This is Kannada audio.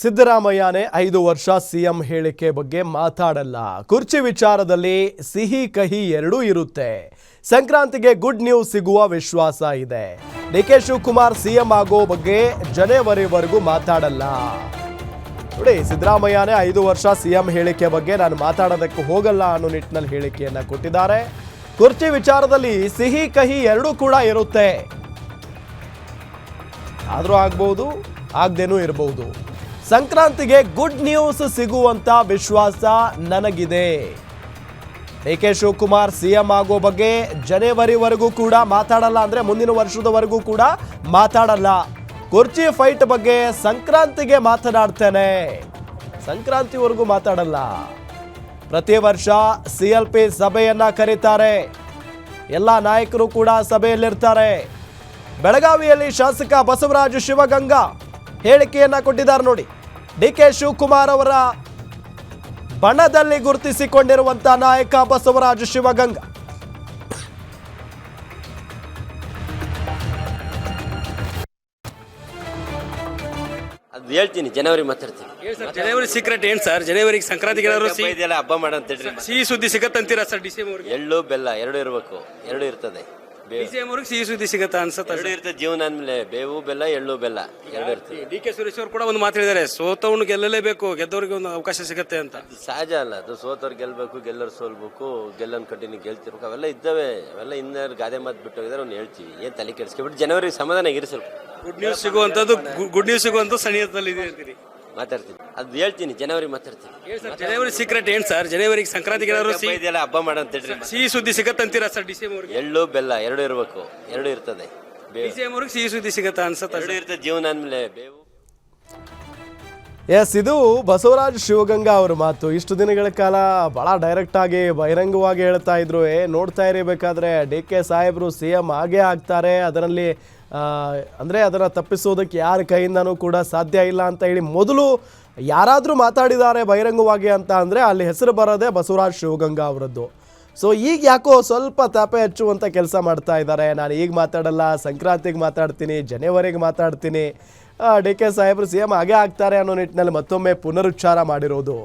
ಸಿದ್ದರಾಮಯ್ಯನೇ 5 ವರ್ಷ ಸಿಎಂ ಹೇಳಿಕೆ ಬಗ್ಗೆ ಮಾತಾಡಲ್ಲ. ಕುರ್ಚಿ ವಿಚಾರದಲ್ಲಿ ಸಿಹಿ ಕಹಿ ಎರಡೂ ಇರುತ್ತೆ. ಸಂಕ್ರಾಂತಿಗೆ ಗುಡ್ ನ್ಯೂಸ್ ಸಿಗುವ ವಿಶ್ವಾಸ ಇದೆ. ಡಿಕೆ ಶಿವಕುಮಾರ್ ಸಿಎಂ ಆಗೋ ಬಗ್ಗೆ ಜನವರಿವರೆಗೂ ಮಾತಾಡಲ್ಲ. ನೋಡಿ, ಸಿದ್ದರಾಮಯ್ಯನೇ 5 ವರ್ಷ ಸಿಎಂ ಹೇಳಿಕೆ ಬಗ್ಗೆ ನಾನು ಮಾತಾಡೋದಕ್ಕೆ ಹೋಗಲ್ಲ ಅನ್ನೋ ನಿಟ್ಟಿನಲ್ಲಿ ಹೇಳಿಕೆಯನ್ನ ಕೊಟ್ಟಿದ್ದಾರೆ. ಕುರ್ಚಿ ವಿಚಾರದಲ್ಲಿ ಸಿಹಿ ಕಹಿ ಎರಡೂ ಕೂಡ ಇರುತ್ತೆ. ಆದ್ರೂ ಆಗ್ಬಹುದು, ಆಗದೇನೂ ಇರಬಹುದು. ಸಂಕ್ರಾಂತಿಗೆ ಗುಡ್ ನ್ಯೂಸ್ ಸಿಗುವಂತ ವಿಶ್ವಾಸ ನನಗಿದೆ. ಡಿಕೆ ಶಿವಕುಮಾರ್ ಸಿಎಂ ಆಗೋ ಬಗ್ಗೆ ಜನವರಿವರೆಗೂ ಕೂಡ ಮಾತಾಡಲ್ಲ, ಅಂದ್ರೆ ಮುಂದಿನ ವರ್ಷದವರೆಗೂ ಕೂಡ ಮಾತಾಡಲ್ಲ. ಕುರ್ಚಿ ಫೈಟ್ ಬಗ್ಗೆ ಸಂಕ್ರಾಂತಿಗೆ ಮಾತನಾಡ್ತೇನೆ, ಸಂಕ್ರಾಂತಿವರೆಗೂ ಮಾತಾಡಲ್ಲ. ಪ್ರತಿ ವರ್ಷ CLP ಸಭೆಯನ್ನ ಕರೀತಾರೆ, ಎಲ್ಲ ನಾಯಕರು ಕೂಡ ಸಭೆಯಲ್ಲಿರ್ತಾರೆ. ಬೆಳಗಾವಿಯಲ್ಲಿ ಶಾಸಕ ಬಸವರಾಜ ಶಿವಗಂಗಾ ಹೇಳಿಕೆಯನ್ನ ಕೊಟ್ಟಿದ್ದಾರೆ. ನೋಡಿ, ಡಿಕೆ ಶಿವಕುಮಾರ್ ಅವರ ಬಣದಲ್ಲಿ ಗುರುತಿಸಿಕೊಂಡಿರುವಂತಹ ನಾಯಕ ಬಸವರಾಜ ಶಿವಗಂಗಾ. ಅದು ಹೇಳ್ತೀನಿ, ಜನವರಿ ಮಾತಾಡ್ತೀನಿ. ಜನವರಿ ಸೀಕ್ರೆಟ್ ಏನ್ ಸರ್? ಜನವರಿಗೆ ಸಂಕ್ರಾಂತಿಗೆ ಹಬ್ಬ ಮಾಡಂತ ಸಿಹಿ ಸುದ್ದಿ ಸಿಗತ್ತಂತೀರಾ ಸರ್? ಡಿಸೆಂಬರ್ ಎಳ್ಳು ಬೆಲ್ಲ ಎರಡು ಇರಬೇಕು, ಎರಡು ಇರ್ತದೆ. ಡಿಸೆಂಬರ್ ಸಿಹಿ ಸುದ್ದಿ ಸಿಗತ್ತಾ ಅನ್ಸುತ್ತೆ? ಎರಡು ಇರ್ತದೆ. ಜೀವನ ಅಂದ್ಮೇಲೆ ಬೇವು ಬೆಲ್ಲ ಎಳ್ಳು ಬೆಲ್ಲ ಎರಡು ಇರ್ತದೆ. ಡಿ.ಕೆ. ಸುರೇಶ್ ಅವರು ಕೂಡ ಒಂದು ಮಾತು ಹೇಳಿದ್ದಾರೆ, ಸೋತವನು ಗೆಲ್ಲಲೇಬೇಕು, ಗೆದ್ದವರಿಗೆ ಒಂದು ಅವಕಾಶ ಸಿಗತ್ತೆ ಅಂತ. ಸಹಜ ಅಲ್ಲ ಅದು. ಸೋತವ್ರು ಗೆಲ್ಬೇಕು, ಗೆಲ್ಲರು ಸೋಲ್ಬೇಕು, ಗೆಲ್ಲನ್ ಕಂಟಿನ್ಯೂ ಗೆಲ್ತಿರ್ಬೇಕು, ಅವೆಲ್ಲ ಇದ್ದಾವೆ. ಅವೆಲ್ಲ ಇನ್ನ ಗಾದೆ ಮಾತು ಬಿಟ್ಟು ಹೋಗಿದ್ರೆ ಅವ್ನು ಹೇಳ್ತೀವಿ, ಏನ್ ತಲೆ ಕೆಡಿಸ್ಕೊಬಿಟ್ಟು ಜನವರಿ ಸಮಾಧಾನ ಇರಿ ಸ್ವಲ್ಪ. ಗುಡ್ ನ್ಯೂಸ್ ಸಿಗುವಂತದ್ದು, ಗುಡ್ ನ್ಯೂಸ್ ಸಿಗುವಂತ ಸಣಿಯದಲ್ಲಿ ಇದೆ ಅಂತೀರಿ? ಮಾತಾಡ್ತೀನಿ, ಅದು ಹೇಳ್ತೀನಿ, ಜನವರಿ ಮಾತಾಡ್ತೀನಿ. ಜನವರಿ ಸೀಕ್ರೆಟ್ ಏನ್ ಸರ್? ಜನವರಿಗೆ ಸಂಕ್ರಾಂತಿಗೆ ಹಬ್ಬ ಮಾಡಂತ ಸಿಹಿ ಸುದ್ದಿ ಸಿಗತ್ತಂತೀರಾ ಸರ್? ಡಿಸೆಂಬರ್ ಎಳ್ಳು ಬೆಲ್ಲ ಎರಡು ಇರಬೇಕು, ಎರಡು ಇರ್ತದೆ. ಡಿಸೆಂಬರ್ ಸಿಹಿ ಸುದ್ದಿ ಸಿಗತ್ತಾ ಅನ್ಸುತ್ತೆ? ಎರಡು ಇರ್ತದೆ. ಜೀವನ ಅಂದ್ಮೇಲೆ ಬೇವು. ಎಸ್, ಇದು ಬಸವರಾಜ ಶಿವಗಂಗಾ ಅವರ ಮಾತು. ಇಷ್ಟು ದಿನಗಳ ಕಾಲ ಬಹಳ ಡೈರೆಕ್ಟ್ ಆಗಿ ಬಹಿರಂಗವಾಗಿ ಹೇಳ್ತಾ ಇದ್ರು, ನೋಡ್ತಾ ಇರಬೇಕಾದ್ರೆ ಡಿ.ಕೆ. ಸಾಹೇಬರು CM ಆಗೇ ಆಗ್ತಾರೆ, ಅದರಲ್ಲಿ ಅಂದರೆ ಅದನ್ನು ತಪ್ಪಿಸೋದಕ್ಕೆ ಯಾರ ಕೈಯಿಂದನೂ ಕೂಡ ಸಾಧ್ಯ ಇಲ್ಲ ಅಂತ ಹೇಳಿ ಮೊದಲು ಯಾರಾದರೂ ಮಾತಾಡಿದ್ದಾರೆ ಬಹಿರಂಗವಾಗಿ ಅಂತ ಅಂದರೆ ಅಲ್ಲಿ ಹೆಸರು ಬರೋದೇ ಬಸವರಾಜ ಶಿವಗಂಗಾ ಅವರದ್ದು. ಸೊ ಈಗ ಯಾಕೋ ಸ್ವಲ್ಪ ತಾಪೆ ಹಚ್ಚುವಂಥ ಕೆಲಸ ಮಾಡ್ತಾ ಇದ್ದಾರೆ. ನಾನು ಈಗ ಮಾತಾಡಲ್ಲ, ಸಂಕ್ರಾಂತಿಗೆ ಮಾತಾಡ್ತೀನಿ, ಜನವರಿಗೆ ಮಾತಾಡ್ತೀನಿ, ಡಿ.ಕೆ. ಸಾಹೇಬರು CM ಆಗೇ ಆಗ್ತಾರೆ ಅನ್ನೋ ನಿಟ್ಟಿನಲ್ಲಿ ಮತ್ತೊಮ್ಮೆ ಪುನರುಚ್ಚಾರ ಮಾಡಿರೋದು.